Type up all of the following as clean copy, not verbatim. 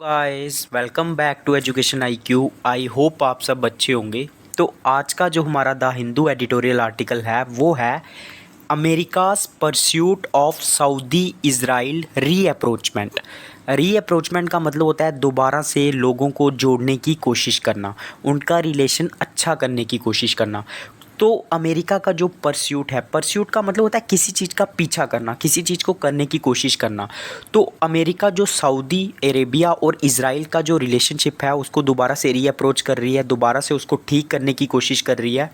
Guys welcome back to education IQ। I hope आप सब अच्छे होंगे। तो आज का जो हमारा द हिंदू एडिटोरियल आर्टिकल है वो है America's pursuit of Saudi Israel rapprochement. Rapprochement का मतलब होता है दोबारा से लोगों को जोड़ने की कोशिश करना, उनका रिलेशन अच्छा करने की कोशिश करना। तो अमेरिका का जो परस्यूट है, परस्यूट का मतलब होता है किसी चीज़ का पीछा करना, किसी चीज़ को करने की कोशिश करना। तो अमेरिका जो सऊदी अरेबिया और इज़राइल का जो रिलेशनशिप है उसको दोबारा से रीअप्रोच कर रही है, दोबारा से उसको ठीक करने की कोशिश कर रही है।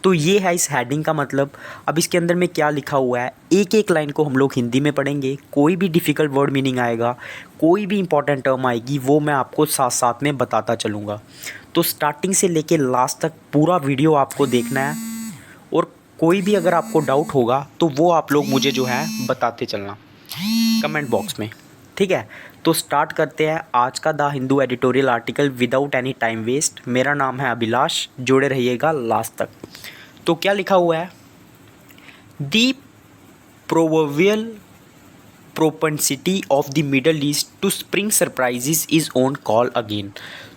तो ये है इस हेडिंग का मतलब। अब इसके अंदर में क्या लिखा हुआ है, एक एक लाइन को हम लोग हिंदी में पढ़ेंगे। कोई भी डिफ़िकल्ट वर्ड मीनिंग आएगा, कोई भी इंपॉर्टेंट टर्म आएगी, वो मैं आपको साथ साथ में बताता चलूँगा। तो स्टार्टिंग से लेके लास्ट तक पूरा वीडियो आपको देखना है, और कोई भी अगर आपको डाउट होगा तो वो आप लोग मुझे जो है बताते चलना कमेंट बॉक्स में, ठीक है। तो स्टार्ट करते हैं आज का the Hindu editorial article without any time waste. मेरा नाम है अभिलाष, जुड़े रहिएगा लास्ट तक। तो क्या लिखा हुआ है, the proverbial propensity of the Middle East to spring surprises is on call again.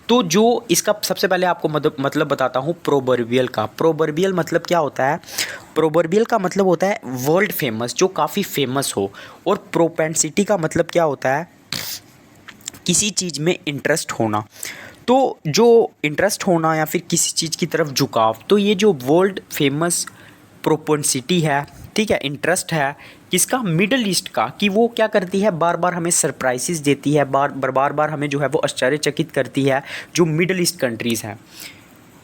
तो जो इसका सबसे पहले आपको मतलब बताता हूँ प्रोवर्बियल का। प्रोवर्बियल मतलब क्या होता है, प्रोवर्बियल का मतलब होता है वर्ल्ड फेमस, जो काफ़ी फेमस हो। और प्रोपेंसिटी का मतलब क्या होता है, किसी चीज़ में इंटरेस्ट होना। तो जो इंटरेस्ट होना या फिर किसी चीज़ की तरफ झुकाव, तो ये जो वर्ल्ड फेमस प्रोपेंसिटी है, ठीक है, इंटरेस्ट है किसका, मिडल ईस्ट का, कि वो क्या करती है, बार बार हमें सरप्राइजेस देती है, बार हमें जो है वो आश्चर्यचकित करती है, जो मिडल ईस्ट कंट्रीज़ हैं।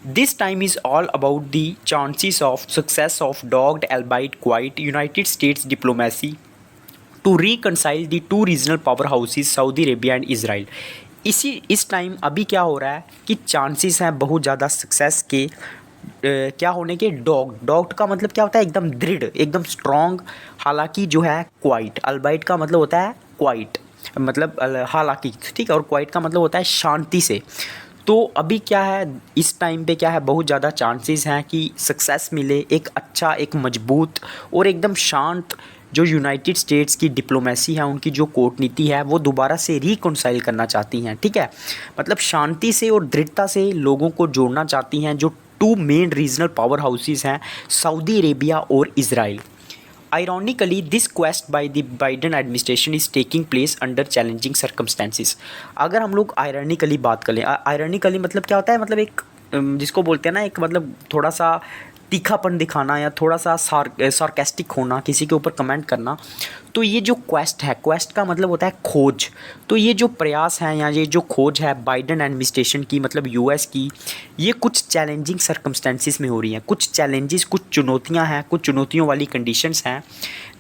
This time is all about the chances of success of dogged albeit quiet United States diplomacy to reconcile the two regional power houses Saudi Arabia and Israel. इस टाइम अभी क्या हो रहा है कि chances हैं बहुत ज़्यादा सक्सेस के, क्या होने के, डॉग्ड का मतलब क्या होता है, एकदम दृढ़, एकदम स्ट्रॉन्ग। हालांकि जो है क्वाइट, अल्बाइट का मतलब होता है क्वाइट, मतलब हालांकि, ठीक है, और क्वाइट का मतलब होता है शांति से। तो अभी क्या है, इस टाइम पे क्या है, बहुत ज़्यादा चांसेस हैं कि सक्सेस मिले, एक अच्छा, एक मजबूत और एकदम शांत जो यूनाइटेड स्टेट्स की डिप्लोमेसी है, उनकी जो कूटनीति है, वो दोबारा से रिकॉन्साइल करना चाहती हैं, ठीक है। मतलब शांति से और दृढ़ता से लोगों को जोड़ना चाहती हैं, जो two main regional power houses हैं, सऊदी अरेबिया और Israel. Ironically, this quest by the Biden administration is taking place under challenging circumstances। अगर हम लोग आयरनिकली बात करें, आयरनिकली मतलब क्या होता है, मतलब एक जिसको बोलते हैं ना, एक मतलब थोड़ा सा तीखापन दिखाना या थोड़ा सा सार्केस्टिक होना, किसी के ऊपर कमेंट करना। तो ये जो क्वेस्ट है, क्वेस्ट का मतलब होता है खोज। तो ये जो प्रयास हैं या ये जो खोज है बाइडन एडमिनिस्ट्रेशन की, मतलब यूएस की, ये कुछ चैलेंजिंग सर्कमस्टेंसेस में हो रही हैं। कुछ चैलेंजेस, कुछ चुनौतियां हैं, कुछ चुनौतियों वाली कंडीशंस हैं।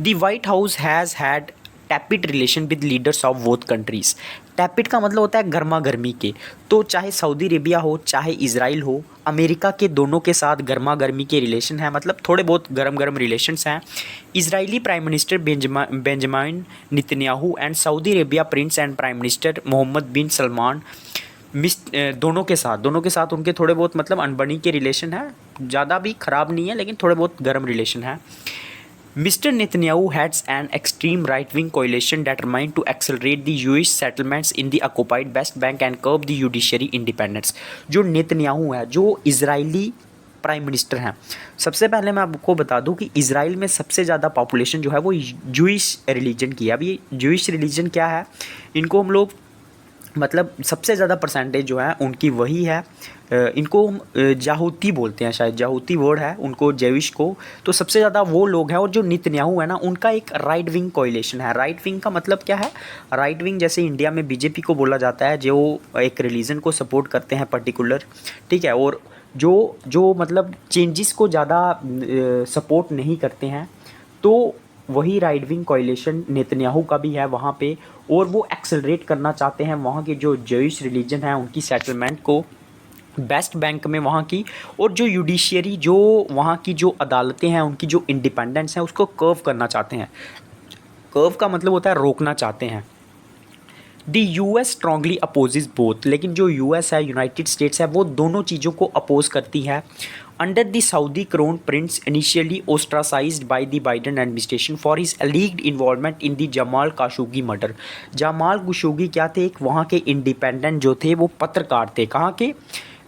The white house has had टैपिड relation with leaders of both countries. टैपिड का मतलब होता है गर्मा गर्मी के। तो चाहे सऊदी अरेबिया हो, चाहे इज़राइल हो, अमेरिका के दोनों के साथ गर्मा गर्मी के रिलेशन है, मतलब थोड़े बहुत गरम गरम रिलेशंस हैं। Israeli prime minister Benjamin Netanyahu and Saudi Arabia prince and prime minister Mohammed bin Salman दोनों के साथ उनके थोड़े बहुत मतलब अनबनी के रिलेशन है, ज़्यादा भी ख़राब नहीं है लेकिन थोड़े बहुत गर्म रिलेशन है। Mr. Netanyahu heads an extreme right-wing coalition determined to accelerate the Jewish settlements in the occupied West Bank and curb the judiciary independence। जो नेतन्याहू है, जो इजरायली प्राइम मिनिस्टर हैं, सबसे पहले मैं आपको बता दूं कि इजराइल में सबसे ज़्यादा पॉपुलेशन जो है वो जूइश रिलीजन की है। अब ये जूइश रिलीजन क्या है, इनको हम लोग मतलब सबसे ज़्यादा परसेंटेज जो है उनकी वही है। इनको हम जाहूती बोलते हैं, शायद जाहूती वर्ड है उनको, जेविश को। तो सबसे ज़्यादा वो लोग हैं। और जो नेतन्याहू है ना, उनका एक राइट विंग कोalition है। राइट विंग का मतलब क्या है, राइट विंग जैसे इंडिया में बीजेपी को बोला जाता है, जो एक रिलीजन को सपोर्ट करते हैं पर्टिकुलर, ठीक है, और जो जो मतलब चेंजेस को ज़्यादा सपोर्ट नहीं करते हैं। तो वही राइट विंग कोalition नेतन्याहू का भी है वहाँ पे। और वो एक्सेलरेट करना चाहते हैं वहाँ के जो जूइश रिलीजन है उनकी सेटलमेंट को वेस्ट बैंक में, वहाँ की। और जो जुडिशियरी, जो वहाँ की जो अदालतें हैं, उनकी जो इंडिपेंडेंस है, उसको कर्व करना चाहते हैं। कर्व का मतलब होता है रोकना चाहते हैं। दी यूएस स्ट्रांगली अपोजिज बोथ। लेकिन जो यूएस है, यूनाइटेड स्टेट्स है, वो दोनों चीज़ों को अपोज करती है। under the Saudi crown prince initially ostracized by the Biden administration for his alleged involvement in the Jamal Khashoggi murder। Jamal Khashoggi क्या थे, एक वहाँ के इंडिपेंडेंट जो थे वो पत्रकार थे, कहाँ के,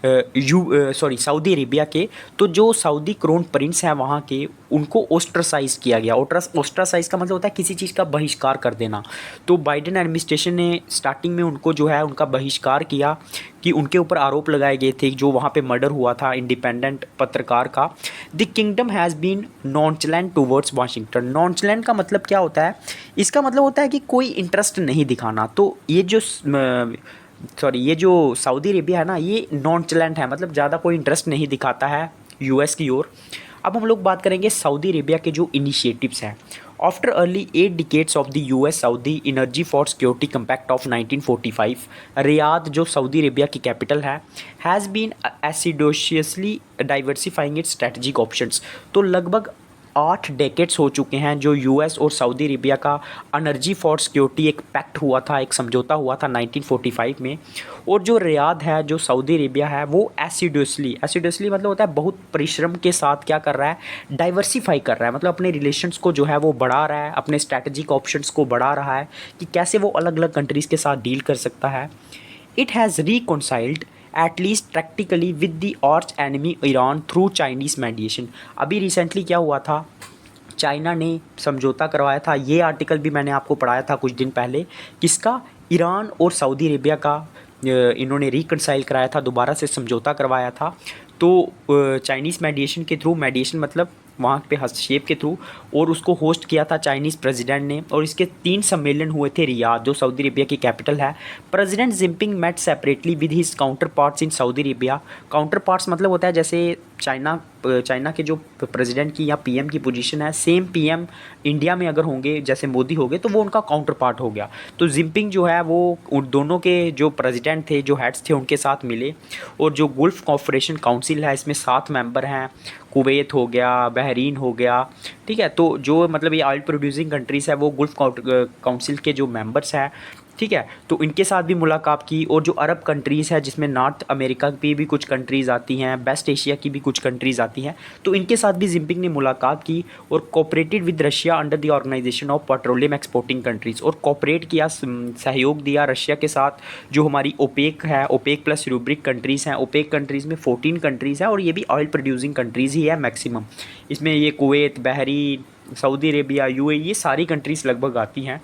सऊदी अरेबिया के। तो जो सऊदी क्राउन प्रिंस हैं वहाँ के, उनको ओस्ट्रासाइज किया गया। ओस्ट्रासाइज का मतलब होता है किसी चीज़ का बहिष्कार कर देना। तो बाइडेन एडमिनिस्ट्रेशन ने स्टार्टिंग में उनको जो है उनका बहिष्कार किया कि उनके ऊपर आरोप लगाए गए थे जो वहाँ पे मर्डर हुआ था इंडिपेंडेंट पत्रकार का। The kingdom has been nonchalant towards Washington. Nonchalant का मतलब क्या होता है, इसका मतलब होता है कि कोई इंटरेस्ट नहीं दिखाना। तो ये जो सऊदी अरेबिया है ना, ये नॉनचलेंट है, मतलब ज़्यादा कोई इंटरेस्ट नहीं दिखाता है यूएस की ओर। अब हम लोग बात करेंगे सऊदी अरेबिया के जो इनिशिएटिव्स हैं। After early 8 decades of the US Saudi energy for security compact of 1945, Riyadh जो सऊदी अरेबिया की कैपिटल है, has been assiduously diversifying its strategic options. तो लगभग 8 डेकेड्स हो चुके हैं जो यूएस और सऊदी अरेबिया का एनर्जी फॉर सिक्योरिटी एक पैक्ट हुआ था, एक समझौता हुआ था 1945 में। और जो रियाद है, जो सऊदी अरेबिया है, वो एसिडोसली मतलब होता है बहुत परिश्रम के साथ क्या कर रहा है, डाइवर्सिफाई कर रहा है, मतलब अपने रिलेशंस को जो है वो बढ़ा रहा है, अपने स्ट्रैटेजिक ऑप्शंस को बढ़ा रहा है कि कैसे वो अलग अलग कंट्रीज़ के साथ डील कर सकता है। It has reconciled at least practically with the arch enemy Iran through Chinese mediation. अभी रिसेंटली क्या हुआ था, चाइना ने समझौता करवाया था, ये आर्टिकल भी मैंने आपको पढ़ाया था कुछ दिन पहले, किसका, ईरान और सऊदी अरेबिया का इन्होंने रिकनसाइल कराया था, दोबारा से समझौता करवाया था। तो चाइनीज़ मीडिएशन के थ्रू, मीडिएशन मतलब वहाँ पे हस्तक्षेप के थ्रू, और उसको होस्ट किया था चाइनीज़ प्रेसिडेंट ने। और इसके 3 सम्मेलन हुए थे रियाद, जो सऊदी अरेबिया की कैपिटल है। President Jinping met separately with his counterparts in Saudi Arabia. Counterparts मतलब होता है जैसे चाइना के जो प्रेसिडेंट की या पीएम की पोजीशन है, सेम पीएम इंडिया में अगर होंगे, जैसे मोदी हो गए, तो वो उनका काउंटर पार्ट हो गया। तो जिनपिंग जो है वो उन दोनों के जो प्रेसिडेंट थे, जो हेड्स थे, उनके साथ मिले। और जो गल्फ़ कॉपरेशन काउंसिल है, इसमें 7 मेंबर हैं, कुवैत हो गया, बहरीन हो गया, ठीक है। तो जो मतलब ये ऑयल प्रोड्यूसिंग कंट्रीज़ है, वो गल्फ़ काउंसिल के जो मेंबर्स हैं, ठीक है, तो इनके साथ भी मुलाकात की। और जो अरब कंट्रीज़ है, जिसमें नॉर्थ अमेरिका की भी कुछ कंट्रीज़ आती हैं, वेस्ट एशिया की भी कुछ कंट्रीज़ आती हैं, तो इनके साथ भी जिनपिंग ने मुलाकात की। और cooperated with Russia under the Organization of Petroleum Exporting Countries. और कोऑपरेट किया, सहयोग दिया रशिया के साथ, जो हमारी ओपेक है, ओपेक प्लस रूब्रिक कंट्रीज़ हैं। ओपेक कंट्रीज़ में 14 कंट्रीज़ हैं, और ये भी ऑयल प्रोड्यूसिंग कंट्रीज़ ही है मैक्सिमम। इसमें ये Kuwait, Bahrain, Saudi Arabia, UAE, ये सारी कंट्रीज़ लगभग आती हैं।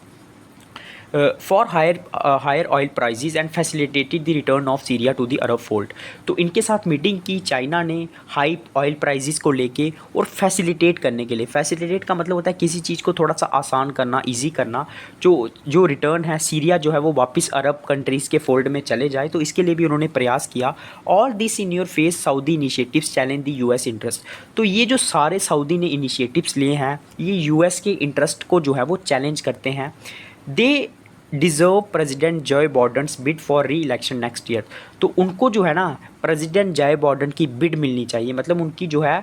For higher oil prices and facilitated the return of Syria to the Arab fold. तो इनके साथ मीटिंग की चाइना ने हाई ऑयल प्राइजेस को लेके, और फैसिलिटेट करने के लिए। फैसिलिटेट का मतलब होता है किसी चीज़ को थोड़ा सा आसान करना, इजी करना। जो रिटर्न है, सीरिया जो है वो वापस अरब कंट्रीज़ के फोल्ड में चले जाए, तो इसके लिए भी उन्होंने प्रयास किया। All this in your face Saudi initiatives challenge the US interest. तो ये जो सारे सऊदी ने इनिशिएटिव्स लिए हैं, ये यूएस के इंटरेस्ट को जो है वो चैलेंज करते हैं। They deserve president Joe Biden's bid for reelection next year. तो उनको जो है ना, प्रेसिडेंट जॉय बॉर्डन की बिड मिलनी चाहिए, मतलब उनकी जो है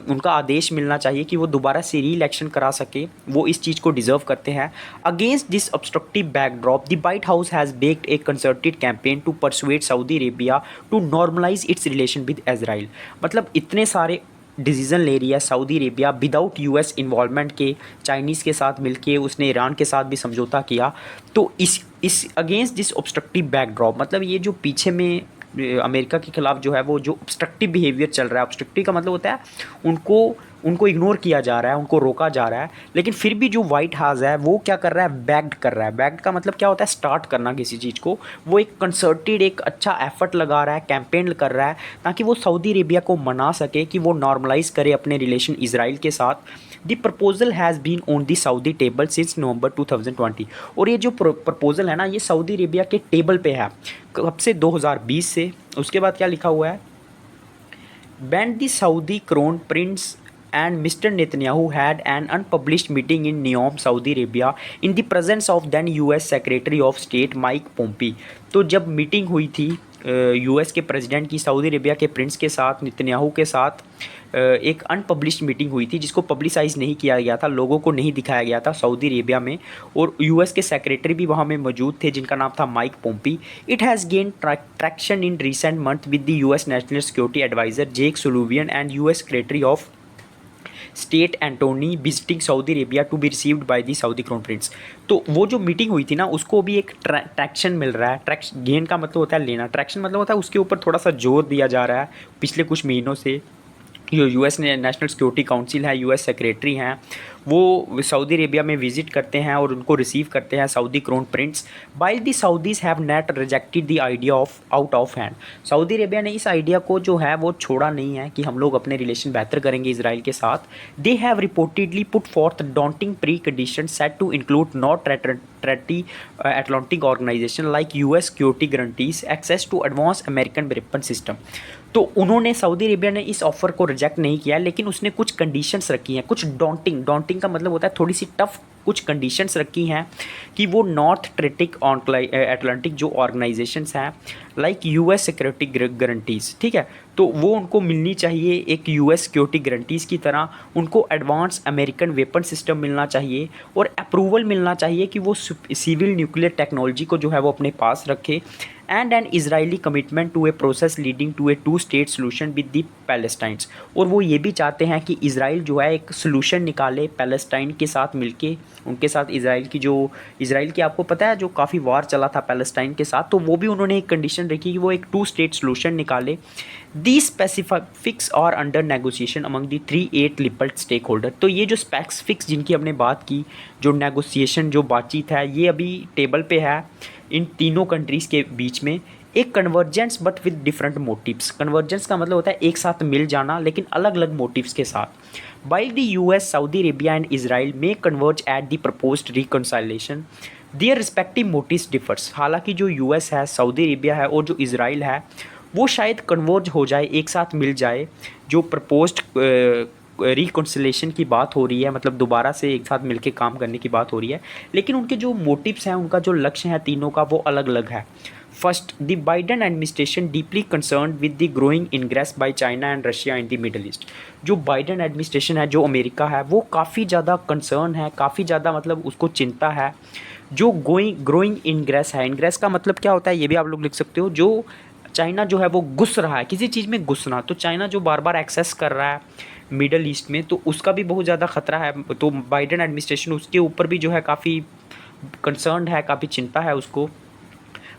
उनका आदेश मिलना चाहिए कि वो दोबारा से री इलेक्शन करा सके। वो इस चीज़ को डिज़र्व करते हैं। Against this obstructive backdrop the White House has backed a concerted campaign to persuade Saudi Arabia to normalise its relation with Israel. मतलब इतने सारे डिसीज़न ले रही है Saudi Arabia without US involvement के, चाइनीज़ के साथ मिलके उसने ईरान के साथ भी समझौता किया। तो इस अगेंस्ट दिस ऑब्स्ट्रक्टिव बैकड्रॉप, मतलब ये जो पीछे में अमेरिका के खिलाफ जो है वो जो ऑब्स्ट्रक्टिव बिहेवियर चल रहा है, ऑब्स्ट्रक्टिव का मतलब होता है उनको इग्नोर किया जा रहा है, उनको रोका जा रहा है। लेकिन फिर भी जो वाइट हाउस है वो क्या कर रहा है, बैक्ड कर रहा है। बैक्ड का मतलब क्या होता है, स्टार्ट करना किसी चीज़ को। वो एक कंसर्टेड, एक अच्छा एफर्ट लगा रहा है, कैंपेन कर रहा है, ताकि वो सऊदी अरेबिया को मना सके कि वो नॉर्मलाइज करे अपने रिलेशन इसराइल के साथ। The proposal has been on the Saudi table since November 2020। और ये जो प्रपोजल है ना, ये सऊदी अरेबिया के टेबल पे है कब से, 2020 से। उसके बाद क्या लिखा हुआ है, band the Saudi crown Prince and Mr. Netanyahu had an unpublished meeting in Neom, Saudi Arabia in the presence of then US Secretary of State Mike Pompeo। तो जब मीटिंग हुई थी यूएस के प्रेसिडेंट की सऊदी अरेबिया के Prince के साथ, Netanyahu के साथ, एक अनपब्लिश्ड मीटिंग हुई थी जिसको पब्लिसाइज नहीं किया गया था, लोगों को नहीं दिखाया गया था सऊदी अरेबिया में, और यूएस के सेक्रेटरी भी वहाँ में मौजूद थे जिनका नाम था Mike Pompeo. It has gain traction in recent month with the US national security adviser Jake Sullivan and US secretary of state Antony visiting Saudi Arabia to be received by the Saudi crown prince. तो वो जो meeting हुई थी ना, उसको भी एक traction मिल रहा है। गेन का मतलब होता है लेना, ट्रैक्शन मतलब होता है उसके ऊपर थोड़ा सा जोर दिया जा रहा है पिछले कुछ महीनों से। जो यूएस नेशनल सिक्योरिटी काउंसिल है, यूएस सेक्रेटरी हैं, वो सऊदी अरेबिया में विजिट करते हैं और उनको रिसीव करते हैं Saudi crown Prince. Bile the Saudis have not rejected the idea of out of hand. Saudi Arabia ने इस आइडिया को जो है वो छोड़ा नहीं है कि हम लोग अपने रिलेशन बेहतर करेंगे इसराइल के साथ। They have reportedly put forth daunting precondition set to include North Treaty Atlantic Organization like US security guarantees access to advance American weapon system. तो उन्होंने सऊदी अरेबिया ने इस ऑफ़र को रिजेक्ट नहीं किया, लेकिन उसने कुछ कंडीशंस रखी हैं, कुछ डॉन्टिंग का मतलब होता है थोड़ी सी टफ कुछ कंडीशंस रखी हैं कि वो नॉर्थ ट्रेटिक अटलांटिक जो ऑर्गेनाइजेशंस हैं लाइक यूएस सिक्योरिटी गारंटीज़, ठीक है, तो वो उनको मिलनी चाहिए एक यूएस सिक्योरिटी गारंटीज़ की तरह। उनको एडवांस अमेरिकन वेपन सिस्टम मिलना चाहिए और अप्रूवल मिलना चाहिए कि वो सिविल न्यूक्लियर टेक्नोलॉजी को जो है वो अपने पास रखे, and an Israeli commitment to a process leading to a two state solution with the Palestinians. और वो ये भी चाहते हैं कि इसराइल जो है एक सोल्यूशन निकाले पैलेस्टाइन के साथ मिलके, उनके साथ इसराइल की आपको पता है जो काफ़ी वार चला था पैलेस्टाइन के साथ, तो वो भी उन्होंने एक कंडीशन रखी कि वो एक टू स्टेट सोल्यूशन निकाले। The specifics are under negotiation among the 3-8 लिपल स्टेक होल्डर। तो ये जो स्पेसिफिक्स जिनकी हमने बात की, जो नेगोशिएशन जो बातचीत है, ये अभी टेबल पे है इन तीनों कंट्रीज़ के बीच में। एक convergence but with different motives. Convergence का मतलब होता है एक साथ मिल जाना लेकिन अलग अलग मोटिव्स के साथ। While the US, Saudi Arabia and Israel may converge at the proposed reconciliation, their respective motives differs। हालांकि जो US है, सऊदी अरेबिया है और जो इसराइल है, वो शायद कन्वर्ज हो जाए, एक साथ मिल जाए। जो प्रपोज्ड रिकन्सिलेशन की बात हो रही है, मतलब दोबारा से एक साथ मिलके काम करने की बात हो रही है, लेकिन उनके जो मोटिव्स हैं, उनका जो लक्ष्य है तीनों का, वो अलग अलग है। First, the Biden administration deeply concern with the growing ingress by China and Russia in the Middle east. जो बाइडन एडमिनिस्ट्रेशन है, जो अमेरिका है, वो काफ़ी ज़्यादा कंसर्न है, काफ़ी ज़्यादा मतलब उसको चिंता है जो ग्रोइंग इनग्रेस है। इनग्रेस का मतलब क्या होता है ये भी आप लोग लिख सकते हो। जो चाइना जो है वो घुस रहा है किसी चीज़ में, घुसना, तो चाइना जो बार बार एक्सेस कर रहा है मिडल ईस्ट में, तो उसका भी बहुत ज़्यादा ख़तरा है। तो बाइडन एडमिनिस्ट्रेशन उसके ऊपर भी जो है काफ़ी कंसर्न है, काफ़ी चिंता है उसको।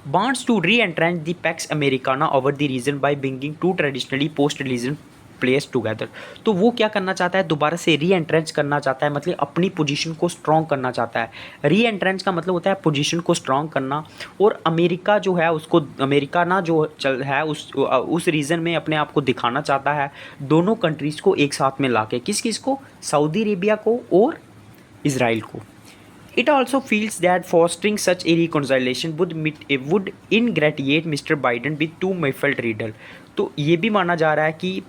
Wants to re-entrench the Pax Americana over the region by bringing two traditionally post-religion place together. तो वो क्या करना चाहता है, दोबारा से री एंट्रेंच करना चाहता है, मतलब अपनी पोजीशन को स्ट्रॉन्ग करना चाहता है। री एंट्रेंच का मतलब होता है पोजीशन को स्ट्रॉन्ग करना, और अमेरिका जो है उसको, अमेरिका ना जो चल है उस रीजन में अपने आप को दिखाना चाहता है, दोनों कंट्रीज़ को एक साथ में लाके। किस को, सऊदी अरेबिया को और इसराइल को। It also feels that fostering such a reconciliation would ingratiate Mr. Biden with too muffled riddle। तो ये भी माना जा रहा है कि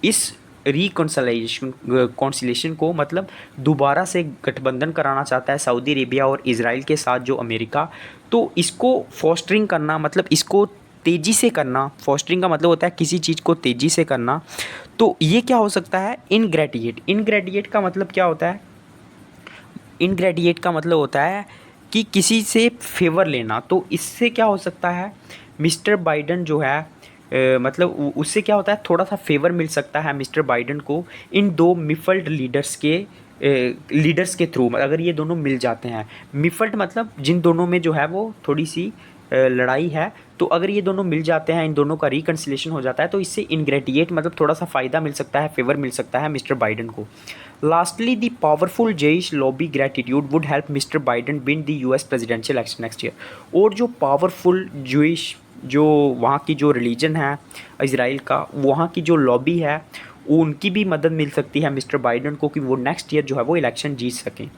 इस रिकॉन्सिलेशन को मतलब दोबारा से गठबंधन कराना चाहता है सऊदी अरेबिया और इसराइल के साथ जो अमेरिका। तो इसको फॉस्टरिंग करना मतलब इसको तेज़ी से करना, फॉस्टरिंग का मतलब होता है किसी चीज़ को तेज़ी से करना। तो ये क्या हो सकता है, इनग्रेटिएट का मतलब क्या होता है, इनग्रेडिएट का मतलब होता है कि किसी से फेवर लेना। तो इससे क्या हो सकता है, मिस्टर बाइडन जो है मतलब उससे क्या होता है, थोड़ा सा फेवर मिल सकता है मिस्टर बाइडन को इन दो मिफल्ड लीडर्स के थ्रू, अगर ये दोनों मिल जाते हैं। मिफल्ड मतलब जिन दोनों में जो है वो थोड़ी सी लड़ाई है, तो अगर ये दोनों मिल जाते हैं, इन दोनों का रिकन्सिलेशन हो जाता है, तो इससे इनग्रेटिएट मतलब थोड़ा सा फ़ायदा मिल सकता है, फेवर मिल सकता है मिस्टर बाइडन को। Lastly, the powerful Jewish lobby's gratitude would help Mister Biden win the US presidential election next year. और जो पावरफुल जेइश, जो वहाँ की जो रिलीजन है इसराइल का, वहाँ की जो लॉबी है, उनकी भी मदद मिल सकती है मिस्टर बाइडन को कि वो नेक्स्ट ईयर जो है वो इलेक्शन जीत सकें।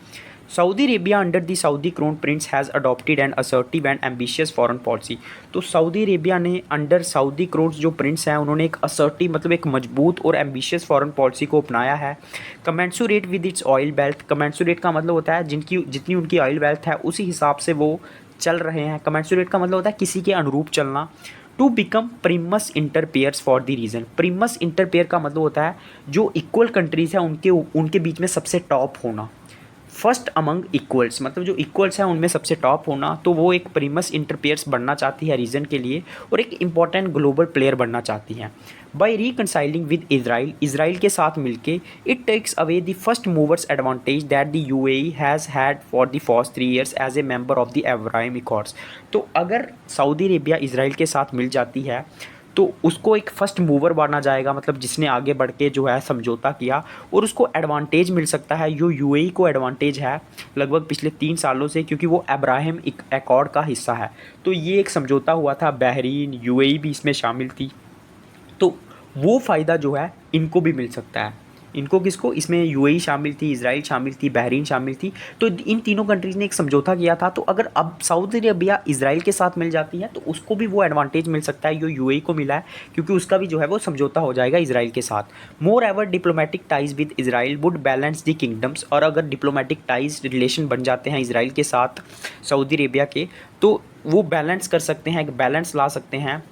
Saudi Arabia under the Saudi crown prince has adopted an assertive and ambitious foreign policy. तो सऊदी अरेबिया ने अंडर सऊदी क्राउन जो प्रिंस हैं, उन्होंने एक असर्टिव मतलब एक मजबूत और एम्बिशियस फॉरेन पॉलिसी को अपनाया है। Commensurate with its oil belt. Commensurate का मतलब होता है जितनी उनकी ऑयल बेल्ट है उसी हिसाब से वो चल रहे हैं। कमेंसुरेट का मतलब होता है किसी के अनुरूप चलना। To become primus inter pares for the region. Primus inter pares का मतलब होता है जो इक्वल कंट्रीज़ हैं उनके उनके बीच में सबसे टॉप होना। फर्स्ट अमंग इक्वल्स मतलब जो इक्वल्स हैं उनमें सबसे टॉप होना, तो वो एक प्रीमस इंटर पेयर्स बनना चाहती है रीजन के लिए और एक इंपॉर्टेंट ग्लोबल प्लेयर बनना चाहती हैं। By reconciling with Israel, Israel के साथ मिलके it takes away the first movers advantage that the UAE has had for the first 3 years as a member of the Abraham Accords. तो अगर Saudi Arabia Israel के साथ मिल जाती है तो उसको एक फ़र्स्ट मूवर माना जाएगा, मतलब जिसने आगे बढ़ के जो है समझौता किया, और उसको एडवांटेज मिल सकता है। जो यूएई को एडवांटेज है लगभग पिछले 3 सालों से, क्योंकि वो अब्राहम अकॉर्ड का हिस्सा है। तो ये एक समझौता हुआ था, बहरीन यूएई भी इसमें शामिल थी, तो वो फ़ायदा जो है इनको भी मिल सकता है। इनको किसको, इसमें यूएई शामिल थी, इजराइल शामिल थी, बहरीन शामिल थी, तो इन तीनों कंट्रीज़ ने एक समझौता किया था। तो अगर अब सऊदी अरेबिया इजराइल के साथ मिल जाती है तो उसको भी वो एडवांटेज मिल सकता है जो यूएई को मिला है, क्योंकि उसका भी जो है वो समझौता हो जाएगा इजराइल के साथ। Moreover diplomatic ties with Israel would balance the kingdom's, और अगर डिप्लोमेटिक टाइज रिलेशन बन जाते हैं इजराइल के साथ सऊदी अरेबिया के, तो वो बैलेंस कर सकते हैं, एक बैलेंस ला सकते हैं,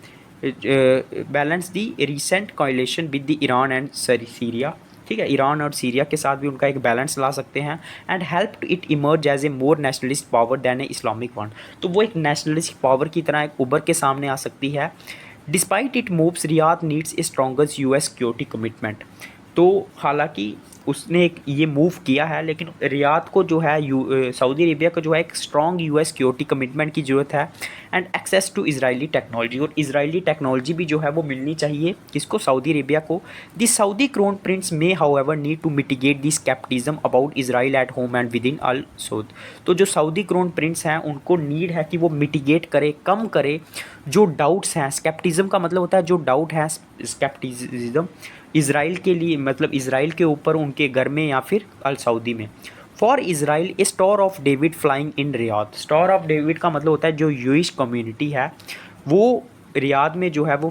balance the recent collision with the Iran and Syria. ठीक है, ईरान और सीरिया के साथ भी उनका एक बैलेंस ला सकते हैं। And help it emerge as a more nationalist power than a Islamic one, तो वो एक नेशनलिस्ट पावर की तरह एक उभर के सामने आ सकती है। Despite it moves, Riyadh needs a strongest US security commitment. तो हालांकि उसने एक ये मूव किया है, लेकिन रियाद को जो है सऊदी अरेबिया को जो है एक स्ट्रॉन्ग यूएस सिक्योरिटी कमिटमेंट की ज़रूरत है। And access to Israeli technology, और इजरायली टेक्नोलॉजी भी जो है वो मिलनी चाहिए किसको, सऊदी अरेबिया को। The Saudi crown prince may however need to mitigate the scepticism about Israel at home and within Al Saud. तो जो सऊदी क्राउन प्रिंस हैं उनको नीड है कि वो मिटिगेट करे, कम करे जो डाउट्स हैं। स्केप्टिज्म का मतलब होता है जो डाउट है, स्केप्टिज्म इजराइल के लिए, मतलब इजराइल के ऊपर उनके घर में या फिर अल सऊदी में। For Israel A star of David flying in Riyadh. Star of David का मतलब होता है जो यूइश कम्युनिटी है वो रियाद में जो है वो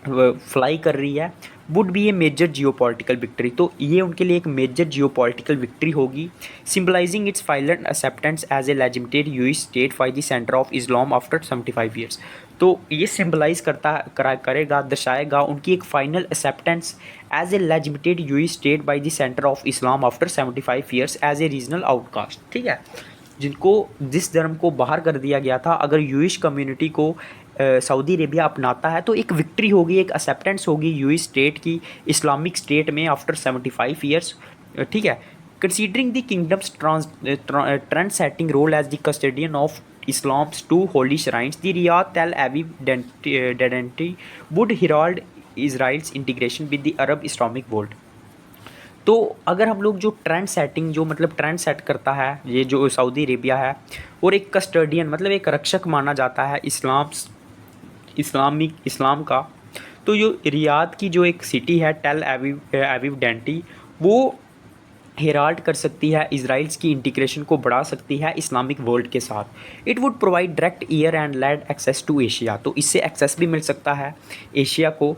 फ्लाई कर रही है। Would be a major geopolitical victory, तो ये उनके लिए एक मेजर जियोपॉलिटिकल विक्ट्री होगी। Symbolising its final acceptance as a legitimate US state by the centre of Islam after 75 years. तो ये सिम्बलाइज करेगा, दर्शाएगा उनकी एक final acceptance as a legitimate US state by the centre of Islam after 75 years as a regional outcast. ठीक है, जिनको जिस धर्म को बाहर कर दिया गया था, अगर यूइश कम्युनिटी को सऊदी अरेबिया अपनाता है तो एक विक्ट्री होगी, एक एक्सेप्टेंस होगी यूएस स्टेट की इस्लामिक स्टेट में आफ्टर 75 ईयर्स। ठीक है, considering the kingdom's trend setting role as the custodian of Islam's two holy shrines, the Riyadh Tel Aviv detente would herald Israel's integration with the Arab Islamic world. तो अगर हम लोग जो trend setting, जो मतलब trend set करता है ये जो सऊदी अरेबिया है, और एक कस्टोडियन मतलब एक रक्षक माना जाता है इस्लाम का, तो जो रियाद की जो एक सिटी है टेल अवीव डेंटी, वो हेराल्ड कर सकती है इजराइल्स की इंटीग्रेशन को बढ़ा सकती है इस्लामिक वर्ल्ड के साथ। It would provide direct air and land access to Asia, तो इससे एक्सेस भी मिल सकता है एशिया को।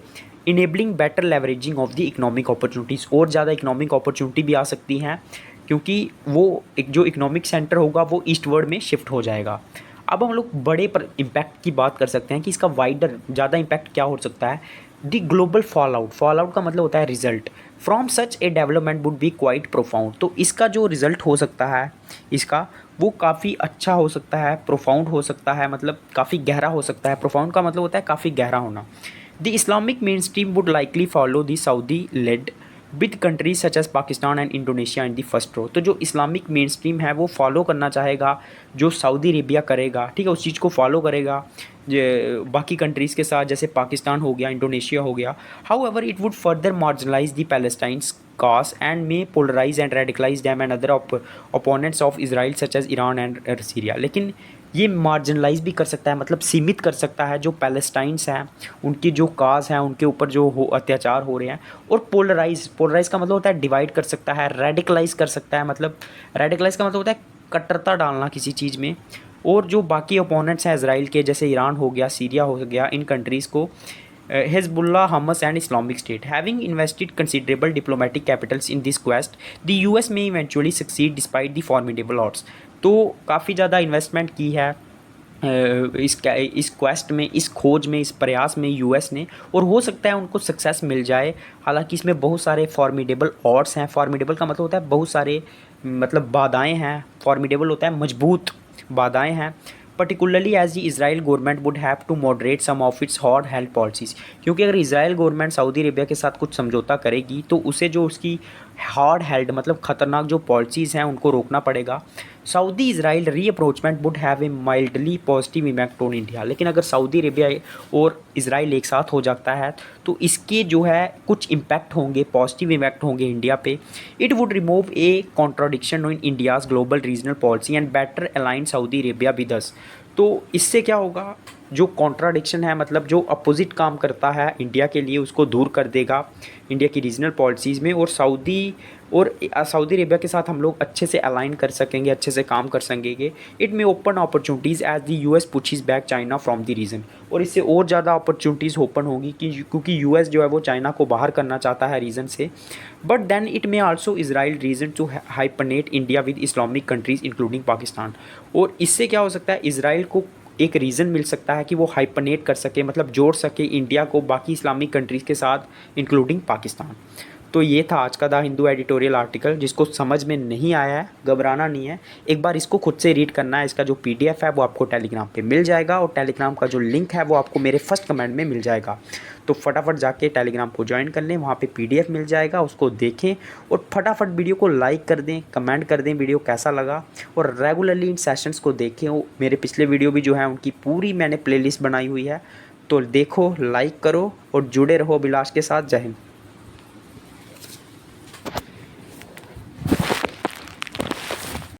Enabling better leveraging of the economic opportunities, और ज़्यादा इकोनॉमिक अपॉर्चुनिटी भी आ सकती हैं, क्योंकि वो एक जो इकोनॉमिक सेंटर होगा वो ईस्टवर्ड में शिफ्ट हो जाएगा। अब हम लोग बड़े पर इम्पैक्ट की बात कर सकते हैं कि इसका वाइडर ज़्यादा इम्पैक्ट क्या हो सकता है। दी ग्लोबल फॉल आउट का मतलब होता है result from such A development would be quite profound, तो इसका जो रिजल्ट हो सकता है इसका वो काफ़ी अच्छा हो सकता है, प्रोफाउंड हो सकता है, मतलब काफ़ी गहरा हो सकता है। प्रोफाउंड का मतलब होता है काफ़ी गहरा होना। The Islamic mainstream would likely follow the Saudi led with countries such as Pakistan and Indonesia in the first row, तो जो इस्लामिक मेन स्ट्रीम है वो फॉलो करना चाहेगा जो सऊदी अरेबिया करेगा। ठीक है, उस चीज़ को फॉलो करेगा बाकी कंट्रीज़ के साथ, जैसे पाकिस्तान हो गया, इंडोनेशिया हो गया। However it would further marginalise the Palestinians cause and may polarize and radicalize them and other opponents of Israel such as Iran and Syria, लेकिन ये मार्जिनलाइज भी कर सकता है, मतलब सीमित कर सकता है जो पैलेस्टाइंस हैं उनकी जो काज हैं, उनके ऊपर जो अत्याचार हो रहे हैं। और पोलराइज का मतलब होता है डिवाइड कर सकता है, रेडिकलाइज कर सकता है, मतलब रेडिकलाइज का मतलब होता है कट्टरता डालना किसी चीज़ में। और जो बाकी ओपोनेंट्स हैं इसराइल के, जैसे ईरान हो गया, सीरिया हो गया, इन कंट्रीज़ को Hezbollah, Hamas and Islamic State. Having invested considerable diplomatic capitals in this quest, the US may eventually succeed despite the formidable odds. तो काफ़ी ज़्यादा इन्वेस्टमेंट की है इस क्वेस्ट में, इस खोज में, इस प्रयास में यूएस ने, और हो सकता है उनको सक्सेस मिल जाए। हालांकि इसमें बहुत सारे फॉर्मिडेबल ऑड्स हैं। फॉर्मिडेबल का मतलब होता है बहुत सारे, मतलब बाधाएं हैं। फॉर्मिडेबल होता है मजबूत बाधाएं हैं। Particularly as the Israel government would have to moderate some of its hot held policies, क्योंकि अगर इजराइल गवर्नमेंट सऊदी अरेबिया के साथ कुछ समझौता करेगी तो उसे जो उसकी हार्ड हेल्ड मतलब ख़तरनाक जो पॉलिसीज़ हैं उनको रोकना पड़ेगा। Saudi Israel rapprochement would have a mildly positive impact on India, लेकिन अगर सऊदी अरेबिया और इजराइल एक साथ हो जाता है तो इसके जो है कुछ इम्पैक्ट होंगे, पॉजिटिव इम्पैक्ट होंगे इंडिया पे। It would remove A contradiction in India's global regional policy and better align Saudi Arabia with us. तो इससे क्या होगा, जो कॉन्ट्राडिक्शन है, मतलब जो अपोजिट काम करता है इंडिया के लिए, उसको दूर कर देगा इंडिया की रीजनल पॉलिसीज़ में। और सऊदी अरेबिया के साथ हम लोग अच्छे से अलाइन कर सकेंगे, अच्छे से काम कर सकेंगे। It may open opportunities as the US pushes back China from the region, और इससे और ज़्यादा अपॉर्चुनिटीज़ ओपन होगी क्योंकि यूएस जो है वो चाइना को बाहर करना चाहता है रीजन से। But then it may also Israel region to hyphenate India with Islamic countries including Pakistan, और इससे क्या हो सकता है, इजराइल को एक रीज़न मिल सकता है कि वो हाइपरनेट कर सके, मतलब जोड़ सके इंडिया को बाकी इस्लामिक कंट्रीज़ के साथ इंक्लूडिंग पाकिस्तान। तो ये था आज का द हिंदू एडिटोरियल आर्टिकल। जिसको समझ में नहीं आया है घबराना नहीं है, एक बार इसको खुद से रीड करना है। इसका जो पीडीएफ है वो आपको टेलीग्राम पे मिल जाएगा, और टेलीग्राम का जो लिंक है वो आपको मेरे फर्स्ट कमेंट में मिल जाएगा। तो फटाफट जाके टेलीग्राम को ज्वाइन कर लें, वहाँ पे पीडीएफ मिल जाएगा, उसको देखें और फटाफट वीडियो को लाइक कर दें, कमेंट कर दें वीडियो कैसा लगा, और रेगुलरली इन सेशंस को देखें। मेरे पिछले वीडियो भी जो है उनकी पूरी मैंने प्लेलिस्ट बनाई हुई है, तो देखो, लाइक करो और जुड़े रहो अभिलाष के साथ। जय हिंद।